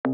Hey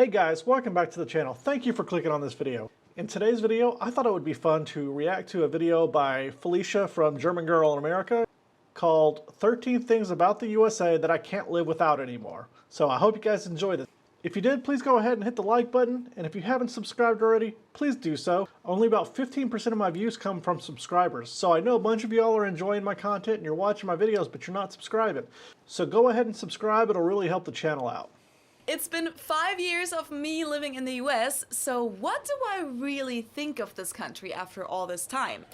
guys, welcome back to the channel. Thank you for clicking on this video. In today's video, I thought it would be fun to react to a video by Felicia from German Girl in America called 13 Things About the USA That I Can't Live Without Anymore. So I hope you guys enjoy this. If you did, please go ahead and hit the like button, and if you haven't subscribed already, please do so. Only about 15% of my views come from subscribers, so I know a bunch of y'all are enjoying my content and you're watching my videos, but you're not subscribing. So go ahead and subscribe, it'll really help the channel out. It's been 5 years of me living in the US, so what do I really think of this country after all this time?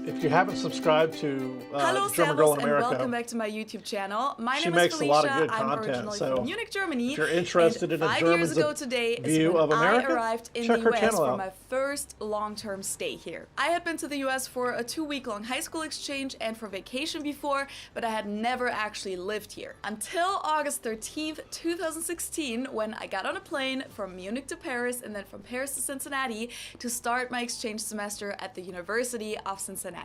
If you haven't subscribed to Hello, German Girl in and America, welcome back to my YouTube channel. My name makes is a Felicia. lot of good I'm content, originally so from Munich, Germany. if you're interested in a 5 German years ago today is view when of America, I arrived in check the her US channel for out. my first long-term stay here. I had been to the US for a 2-week-long high school exchange and for vacation before, but I had never actually lived here. Until August 13th, 2016, when I got on a plane from Munich to Paris and then from Paris to Cincinnati to start my exchange semester at the University of Cincinnati.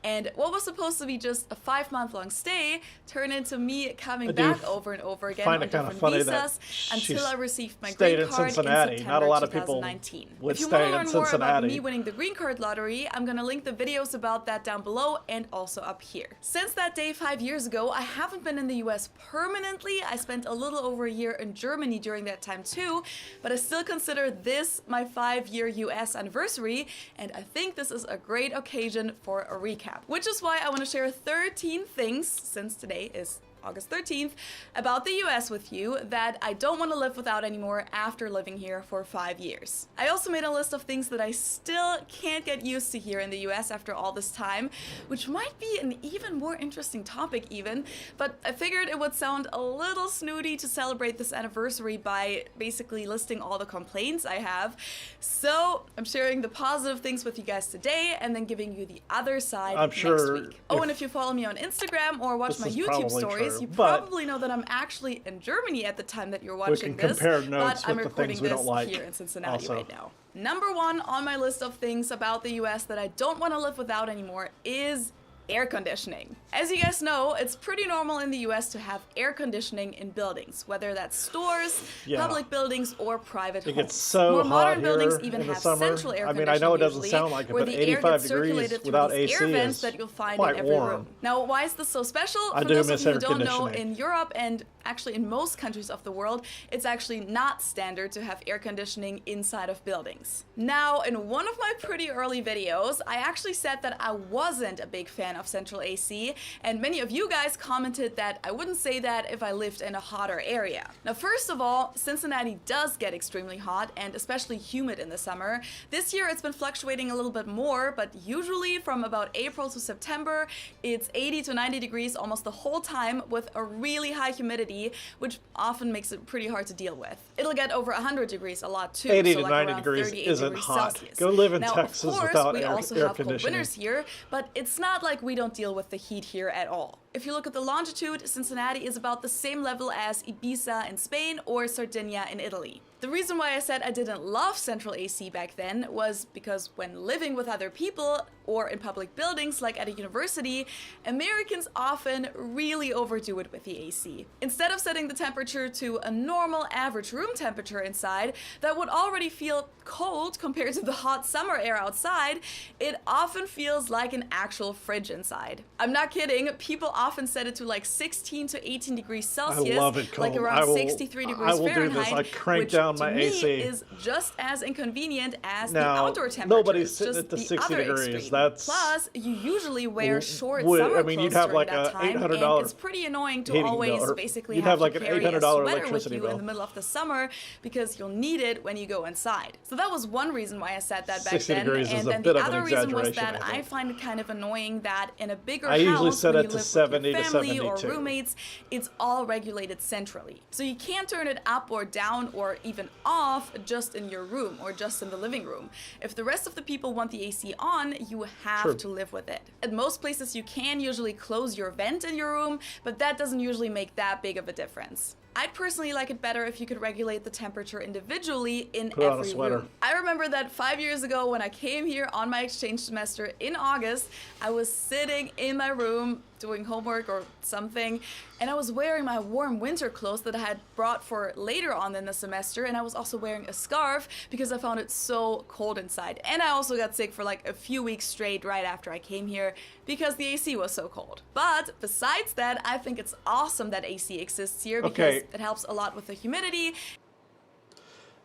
And what was supposed to be just a 5-month-long stay turned into me coming back over and over again on different visas until I received my green card in September Not a lot of people 2019. would If you stay want in to learn more about Cincinnati. me winning the green card lottery, I'm gonna link the videos about that down below and also up here. Since that day 5 years ago, I haven't been in the US permanently. I spent a little over a year in Germany during that time too, but I still consider this my 5-year US anniversary, and I think this is a great occasion for a recap. Which is why I want to share 13 things, since today is August 13th, about the US with you that I don't want to live without anymore after living here for 5 years. I also made a list of things that I still can't get used to here in the US after all this time, which might be an even more interesting topic even, but I figured it would sound a little snooty to celebrate this anniversary by basically listing all the complaints I have. So I'm sharing the positive things with you guys today and then giving you the other side next week. Oh, and if you follow me on Instagram or watch my YouTube stories, you probably know that I'm actually in Germany at the time that you're watching this, but I'm recording this here in Cincinnati right now. Number 1 on my list of things about the US that I don't want to live without anymore is air conditioning. As you guys know, it's pretty normal in the US to have air conditioning in buildings, whether that's stores, public buildings, or private homes. It gets so more hot modern here buildings even in the have summer. central air I mean, conditioning, I know it doesn't usually, sound like it, where but the air 85 gets degrees circulated without through these AC air vents is that you'll find quite in every warm. room. Now, why is this so special? I For do those miss of you air who don't know, conditioning. in Europe and actually in most countries of the world, it's actually not standard to have air conditioning inside of buildings. Now, in one of my pretty early videos, I actually said that I wasn't a big fan of central AC, and many of you guys commented that I wouldn't say that if I lived in a hotter area. Now, first of all, Cincinnati does get extremely hot and especially humid in the summer. This year it's been fluctuating a little bit more, but usually from about April to September, it's 80 to 90 degrees almost the whole time with a really high humidity, which often makes it pretty hard to deal with. It'll get over 100 degrees a lot too. 80 so to like 90 around degrees 38 isn't degrees hot. Celsius. Go live in now, Texas of course, without we air also have cold conditioning. winters here, but it's not like we don't deal with the heat here at all. If you look at the longitude, Cincinnati is about the same level as Ibiza in Spain or Sardinia in Italy. The reason why I said I didn't love central AC back then was because when living with other people or in public buildings like at a university, Americans often really overdo it with the AC. Instead of setting the temperature to a normal average room temperature inside that would already feel cold compared to the hot summer air outside, it often feels like an actual fridge inside. I'm not kidding, people often set it to like 16 to 18 degrees Celsius, I love it cold. like around 63 degrees Fahrenheit, I crank which down my to me AC. is just as inconvenient as Now, the outdoor temperature. nobody's sitting just at the the 60 other degrees. extreme. That's Plus, you usually wear short summer I mean, you'd clothes have during like that a time, $800 and it's pretty annoying to heating always bill, or basically you'd have have like to an carry a $800 sweater with electricity you bill. in the middle of the summer because you'll need it when you go inside. So that was one reason why I said that back 60 then. degrees is And a then bit the of an other reason was exaggeration, that I I think. find it kind of annoying that in a bigger I usually house, set when it you to live 70 with to your family or 72. roommates, it's all regulated centrally. So you can't turn it up or down or even off just in your room or just in the living room. If the rest of the people want the AC on, you have to live with it. At most places you can usually close your vent in your room, but that doesn't usually make that big of a difference. I'd personally like it better if you could regulate the temperature individually in Put on a every sweater. room. I remember that 5 years ago when I came here on my exchange semester in August, I was sitting in my room doing homework or something, and I was wearing my warm winter clothes that I had brought for later on in the semester, and I was also wearing a scarf because I found it so cold inside. And I also got sick for like a few weeks straight right after I came here because the AC was so cold. But besides that, I think it's awesome that AC exists here because it helps a lot with the humidity.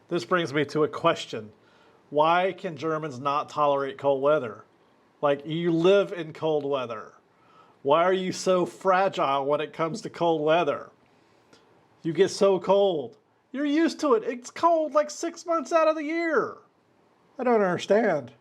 This brings me to a question. Why can Germans not tolerate cold weather? Like, you live in cold weather. Why are you so fragile when it comes to cold weather? You get so cold. You're used to it. It's cold like 6 months out of the year. I don't understand.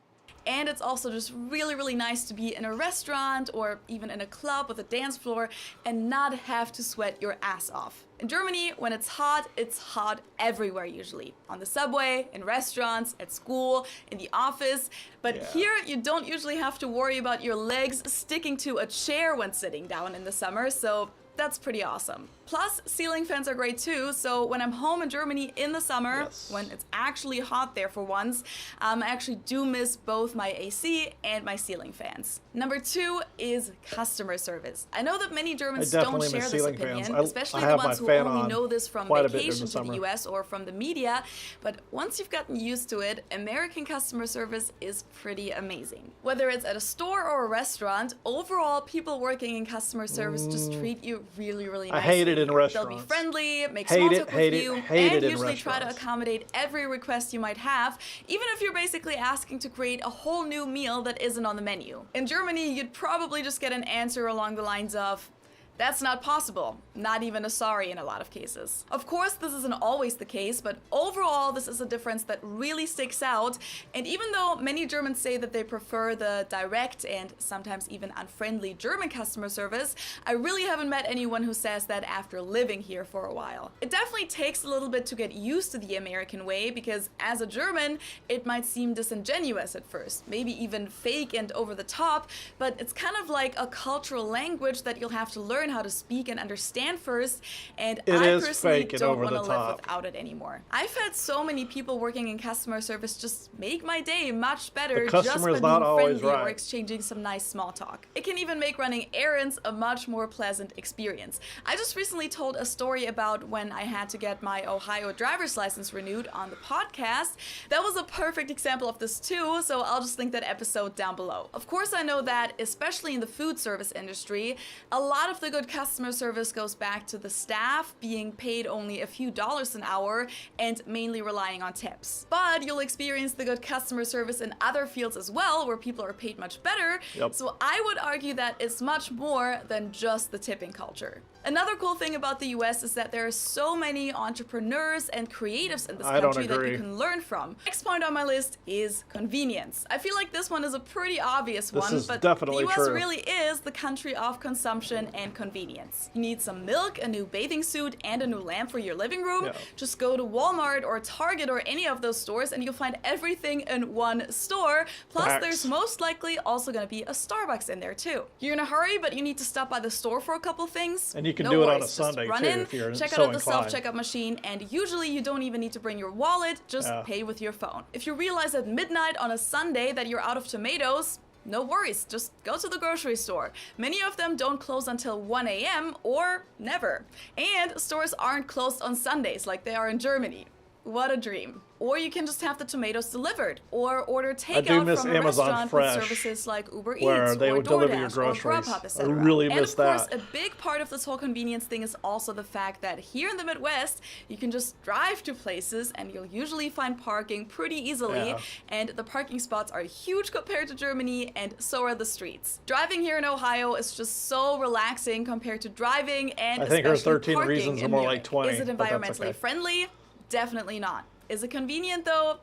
And it's also just really, really nice to be in a restaurant or even in a club with a dance floor and not have to sweat your ass off. In Germany, when it's hot everywhere usually. On the subway, in restaurants, at school, in the office. But here, you don't usually have to worry about your legs sticking to a chair when sitting down in the summer, so that's pretty awesome. Plus, ceiling fans are great too, so when I'm home in Germany in the summer, when it's actually hot there for once, I actually do miss both my AC and my ceiling fans. Number 2 is customer service. I know that many Germans don't share this opinion, especially the ones who only know this from vacation to the US or from the media, but once you've gotten used to it, American customer service is pretty amazing. Whether it's at a store or a restaurant, overall, people working in customer service just treat you really, really nicely. I hate it in restaurants. They'll be friendly, make small talk with you, and usually try to accommodate every request you might have, even if you're basically asking to create a whole new meal that isn't on the menu. In Germany, you'd probably just get an answer along the lines of, "That's not possible," not even a sorry in a lot of cases. Of course, this isn't always the case, but overall, this is a difference that really sticks out. And even though many Germans say that they prefer the direct and sometimes even unfriendly German customer service, I really haven't met anyone who says that after living here for a while. It definitely takes a little bit to get used to the American way because as a German, it might seem disingenuous at first, maybe even fake and over the top, but it's kind of like a cultural language that you'll have to learn how to speak and understand first, and I personally don't want to live without it anymore. I've had so many people working in customer service just make my day much better just by being friendly or exchanging some nice small talk. It can even make running errands a much more pleasant experience. I just recently told a story about when I had to get my Ohio driver's license renewed on the podcast. That was a perfect example of this too, so I'll just link that episode down below. Of course, I know that, especially in the food service industry, a lot of the good customer service goes back to the staff being paid only a few dollars an hour and mainly relying on tips. But you'll experience the good customer service in other fields as well, where people are paid much better. So I would argue that it's much more than just the tipping culture. Another cool thing about the US is that there are so many entrepreneurs and creatives in this country that you can learn from. Next point on my list is convenience. I feel like this one is a pretty obvious one, but the US really is the country of consumption and convenience. You need some milk, a new bathing suit, and a new lamp for your living room. Just go to Walmart or Target or any of those stores and you'll find everything in one store. Plus, there's most likely also going to be a Starbucks in there too. You're in a hurry, but you need to stop by the store for a couple things. And you can do it on a Sunday too if you're check out the self-checkout machine, and usually you don't even need to bring your wallet, just pay with your phone. If you realize at midnight on a Sunday that you're out of tomatoes, no worries, just go to the grocery store. Many of them don't close until 1 a.m. or never. And stores aren't closed on Sundays like they are in Germany. What a dream. Or you can just have the tomatoes delivered, or order takeout from a restaurant with services like Uber Eats or DoorDash or Grubhub, etc. And of course, a big part of this whole convenience thing is also the fact that here in the Midwest, you can just drive to places and you'll usually find parking pretty easily. And the parking spots are huge compared to Germany, and so are the streets. Driving here in Ohio is just so relaxing compared to driving, and I think her 13 parking reasons are more like 20. Is it environmentally friendly? Definitely not. Is it convenient though?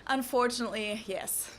Unfortunately, yes.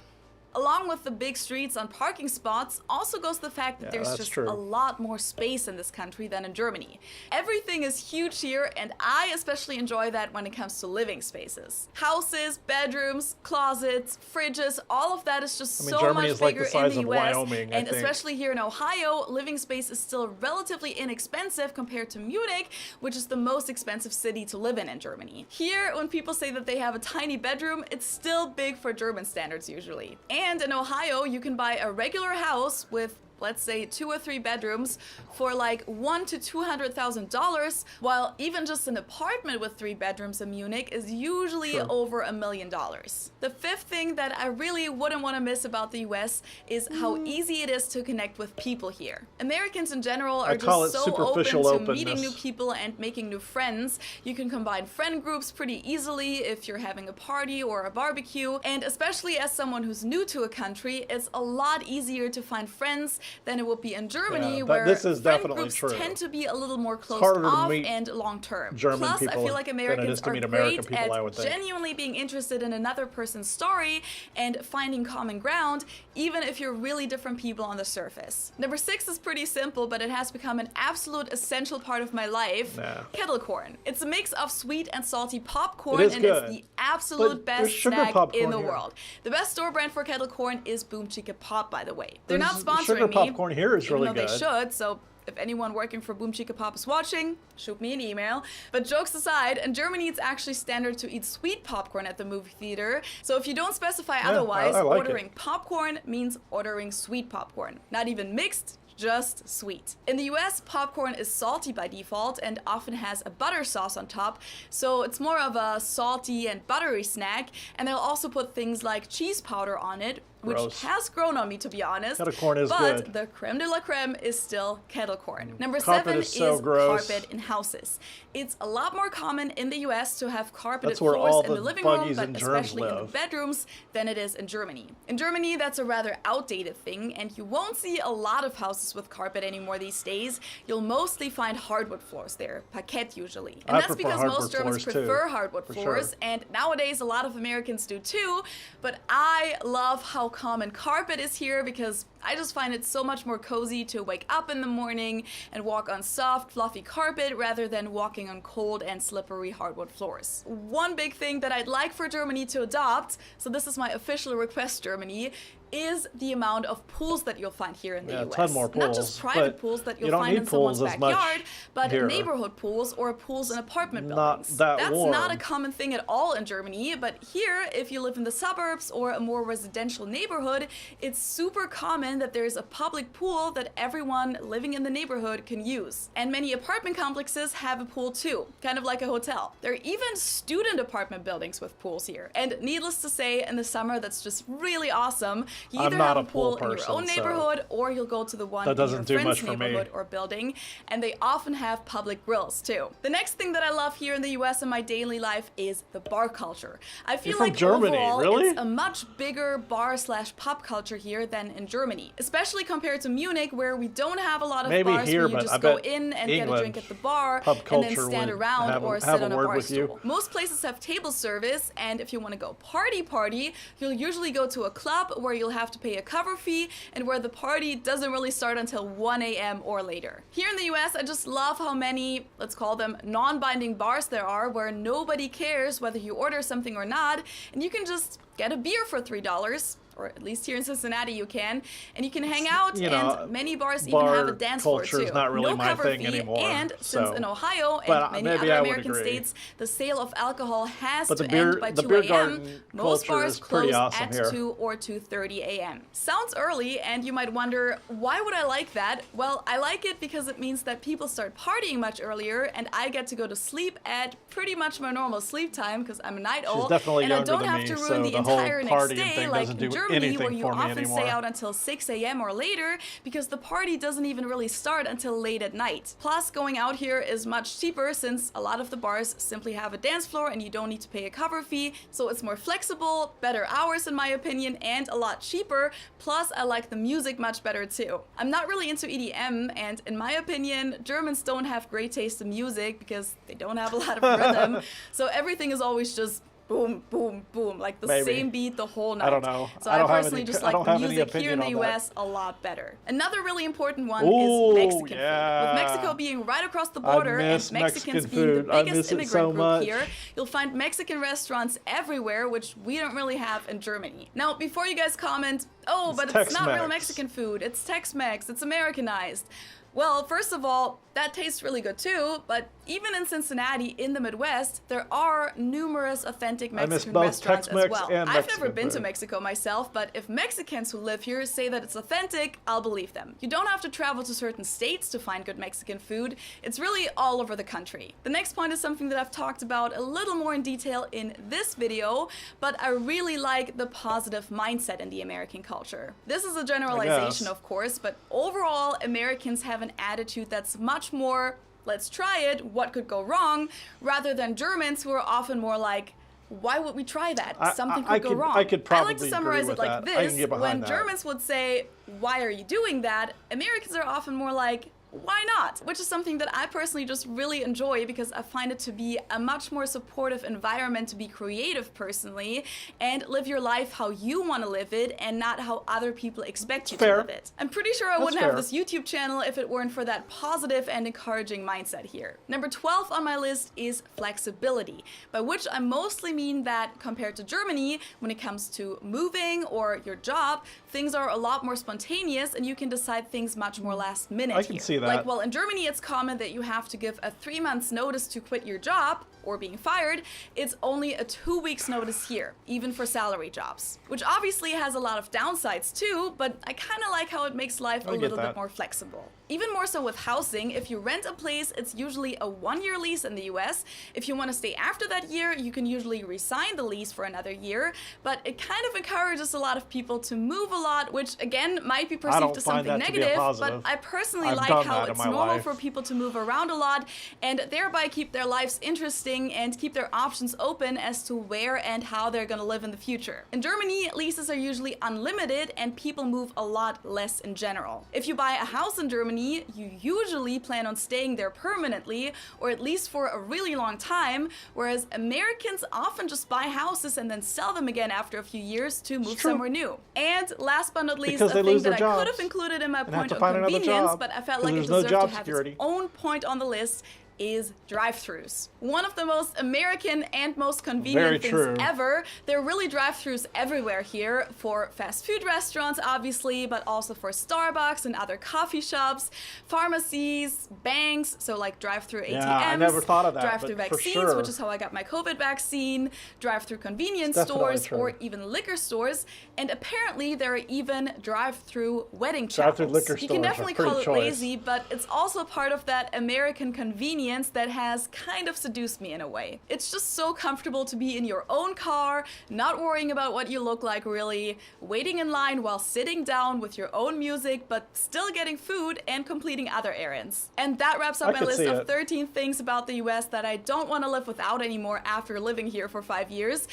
Along with the big streets on parking spots also goes the fact that there's just a lot more space in this country than in Germany. Everything is huge here, and I especially enjoy that when it comes to living spaces. Houses, bedrooms, closets, fridges, all of that is just so Germany much is like bigger the size in the of US, Wyoming, I and think. especially here in Ohio, living space is still relatively inexpensive compared to Munich, which is the most expensive city to live in Germany. Here, when people say that they have a tiny bedroom, it's still big for German standards usually. And in Ohio, you can buy a regular house with, let's say, 2 or 3 bedrooms for like $100,000 to $200,000, while even just an apartment with 3 bedrooms in Munich is usually over $1 million. The fifth thing that I really wouldn't want to miss about the US is how easy it is to connect with people here. Americans in general are just so open to meeting new people and making new friends. You can combine friend groups pretty easily if you're having a party or a barbecue, and especially as someone who's new to a country, it's a lot easier to find friends than it would be in Germany, where friend groups tend to be a little more closed off and long-term. Plus, I feel like Americans are great at genuinely being interested in another person's story and finding common ground, even if you're really different people on the surface. Number 6 is pretty simple, but it has become an absolute essential part of my life. Kettle corn. It's a mix of sweet and salty popcorn, and it's the absolute best snack in the world. The best store brand for kettle corn is Boom Chicka Pop, by the way. They're not sponsoring me. Popcorn here is really good. They should, so if anyone working for Boom Chicka Pop is watching, shoot me an email. But jokes aside, in Germany it's actually standard to eat sweet popcorn at the movie theater. So if you don't specify otherwise, ordering popcorn means ordering sweet popcorn. Not even mixed, just sweet. In the US, popcorn is salty by default and often has a butter sauce on top, so it's more of a salty and buttery snack, and they'll also put things like cheese powder on it, which has grown on me, to be honest. Kettle corn is good. But the creme de la creme is still kettle corn. Number 7 is carpet in houses. It's a lot more common in the US to have carpeted floors in the living room, but especially in the bedrooms, than it is in Germany. In Germany, that's a rather outdated thing, and you won't see a lot of houses with carpet anymore these days. You'll mostly find hardwood floors there, parquet usually. And that's because most Germans prefer hardwood floors, and nowadays a lot of Americans do too, but I love how common carpet is here because I just find it so much more cozy to wake up in the morning and walk on soft, fluffy carpet rather than walking on cold and slippery hardwood floors. One big thing that I'd like for Germany to adopt, so this is my official request, Germany, is the amount of pools that you'll find here in the US. A ton more pools. Not just private pools that you'll find in someone's backyard, but here. Neighborhood pools or pools in apartment buildings. That's not a common thing at all in Germany, but here, if you live in the suburbs or a more residential neighborhood, it's super common that there's a public pool that everyone living in the neighborhood can use. And many apartment complexes have a pool too, kind of like a hotel. There are even student apartment buildings with pools here. And needless to say, in the summer, that's just really awesome. You either have a pool in your own neighborhood or you'll go to the one in your friend's neighborhood or building, and they often have public grills too. The next thing that I love here in the US in my daily life is the bar culture. I feel like overall it's a much bigger bar/pub culture here than in Germany, especially compared to Munich, where we don't have a lot of bars where you just go in and get a drink at the bar and then stand around or sit on a bar stool. Most places have table service, and if you want to go party, you'll usually go to a club where you'll have to pay a cover fee and where the party doesn't really start until 1 a.m. or later. Here in the US, I just love how many, let's call them non-binding bars there are, where nobody cares whether you order something or not, and you can just get a beer for $3. Or at least here in Cincinnati you can, and you can hang out, and many bars even have a dance floor too. Not really no cover fee, anymore, and since in Ohio and many other American states, the sale of alcohol has to end by 2 a.m., most bars close at 2 or 2:30 a.m. Sounds early, and you might wonder, why would I like that? Well, I like it because it means that people start partying much earlier, and I get to go to sleep at pretty much my normal sleep time because I'm a night owl, and I don't have to ruin the entire next day like in Germany, where you often stay out until 6 a.m. or later because the party doesn't even really start until late at night. Plus, going out here is much cheaper since a lot of the bars simply have a dance floor and you don't need to pay a cover fee, so it's more flexible, better hours in my opinion, and a lot cheaper. Plus, I like the music much better too. I'm not really into EDM, and in my opinion, Germans don't have great taste in music because they don't have a lot of rhythm, so everything is always just boom, boom, boom, like the Maybe. same beat the whole night. I don't know. So I I don't have personally any- just I like don't the have any music here in opinion the on US that. a lot better. Another really important one Ooh, is Mexican food. yeah. With Mexico being right across the border and miss Mexicans Mexican being the food. I biggest miss it immigrant so group much. here, you'll find Mexican restaurants everywhere, which we don't really have in Germany. Now, before you guys comment, oh, but it's not real Tex-Mex. Mexican food, it's Tex-Mex, it's Americanized. Well, first of all, that tastes really good too, but even in Cincinnati, in the Midwest, there are numerous authentic Mexican both restaurants as Tex-Mex well. and I've never Mexican been to food. Mexico myself, but if Mexicans who live here say that it's authentic, I'll believe them. You don't have to travel to certain states to find good Mexican food. It's really all over the country. The next point is something that I've talked about a little more in detail in this video, but I really like the positive mindset in the American culture. This is a generalization, of course, but overall, Americans have an attitude that's much more, let's try it, what could go wrong, rather than Germans who are often more like, why would we try that? Something could go wrong. I could probably like to summarize agree it with like that. I can this. get behind When that. Germans would say, why are you doing that? Americans are often more like, why not? Which is something that I personally just really enjoy because I find it to be a much more supportive environment to be creative personally and live your life how you want to live it and not how other people expect you to live it. I'm pretty sure I wouldn't have this YouTube channel if it weren't for that positive and encouraging mindset here. Number 12 on my list is flexibility, by which I mostly mean that compared to Germany, when it comes to moving or your job, things are a lot more spontaneous and you can decide things much more last minute. I can see that. Like, well, in Germany, it's common that you have to give a 3 months notice to quit your job or being fired. It's only a 2 weeks notice here, even for salary jobs, which obviously has a lot of downsides too, but I kind of like how it makes life a little bit more flexible. Even more so with housing, if you rent a place, it's usually a 1-year lease in the US. If you want to stay after that year, you can usually re-sign the lease for another year, but it kind of encourages a lot of people to move a lot, which again might be perceived as something negative, but I personally like how it's normal for people to move around a lot and thereby keep their lives interesting and keep their options open as to where and how they're going to live in the future. In Germany, leases are usually unlimited and people move a lot less in general. If you buy a house in Germany, you usually plan on staying there permanently or at least for a really long time, whereas Americans often just buy houses and then sell them again after a few years to move somewhere new. And last but not least, a thing that I could have included in my point of convenience, but I felt like it deserved to have its own point on the list, is drive-thrus. One of the most American and most convenient things ever. There are really drive-thrus everywhere here for fast food restaurants, obviously, but also for Starbucks and other coffee shops, pharmacies, banks, so like drive-through ATMs, I never thought of that, drive-through vaccines, which is how I got my COVID vaccine, drive-through convenience stores, or even liquor stores, and apparently there are even drive-through wedding chapels. You can definitely call it lazy, but it's also part of that American convenience that has kind of seduced me in a way. It's just so comfortable to be in your own car, not worrying about what you look like really, waiting in line while sitting down with your own music, but still getting food and completing other errands. And that wraps up my list of 13 things about the US that I don't want to live without anymore after living here for 5 years.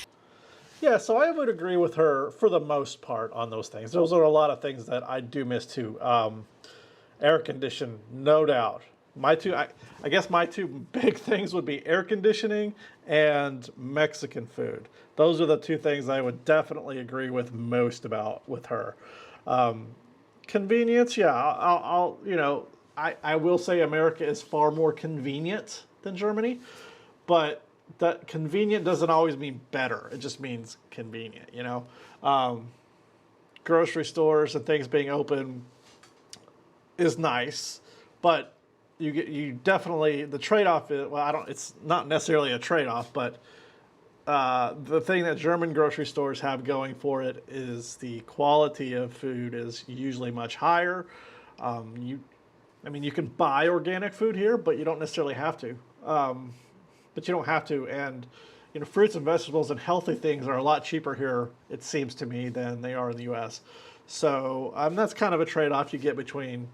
Yeah, so I would agree with her for the most part on those things. Those are a lot of things that I do miss too. Air conditioning, no doubt. I guess my two big things would be air conditioning and Mexican food. Those are the two things I would definitely agree with most about with her. Convenience, yeah, I will say America is far more convenient than Germany, but that convenient doesn't always mean better. It just means convenient, you know. Grocery stores and things being open is nice, but you definitely, the trade-off is, well, it's not necessarily a trade-off, but the thing that German grocery stores have going for it is the quality of food is usually much higher. You can buy organic food here, but you don't necessarily have to. And fruits and vegetables and healthy things are a lot cheaper here, it seems to me, than they are in the U.S. So that's kind of a trade-off you get between.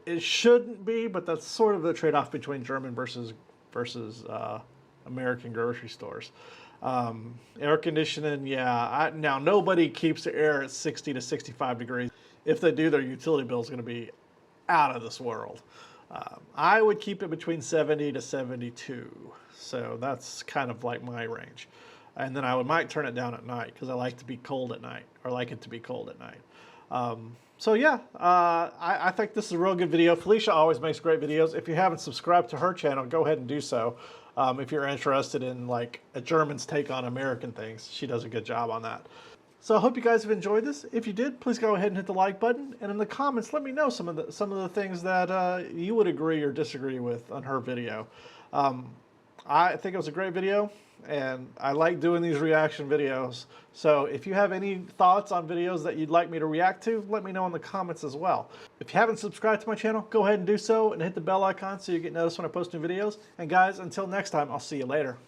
It shouldn't be, but that's sort of the trade-off between German versus American grocery stores. Air conditioning, yeah. Now, nobody keeps the air at 60 to 65 degrees. If they do, their utility bill is going to be out of this world. I would keep it between 70 to 72. So that's kind of like my range. And then I might turn it down at night because I like to be cold at night, or like it to be cold at night. So yeah, I think this is a real good video. Felicia always makes great videos. If you haven't subscribed to her channel, go ahead and do so. If you're interested in like a German's take on American things, she does a good job on that. So I hope you guys have enjoyed this. If you did, please go ahead and hit the like button. And in the comments, let me know some of the things that you would agree or disagree with on her video. I think it was a great video, and I like doing these reaction videos. So if you have any thoughts on videos that you'd like me to react to, let me know in the comments as well. If you haven't subscribed to my channel, go ahead and do so and hit the bell icon so you get noticed when I post new videos. And guys, until next time, I'll see you later.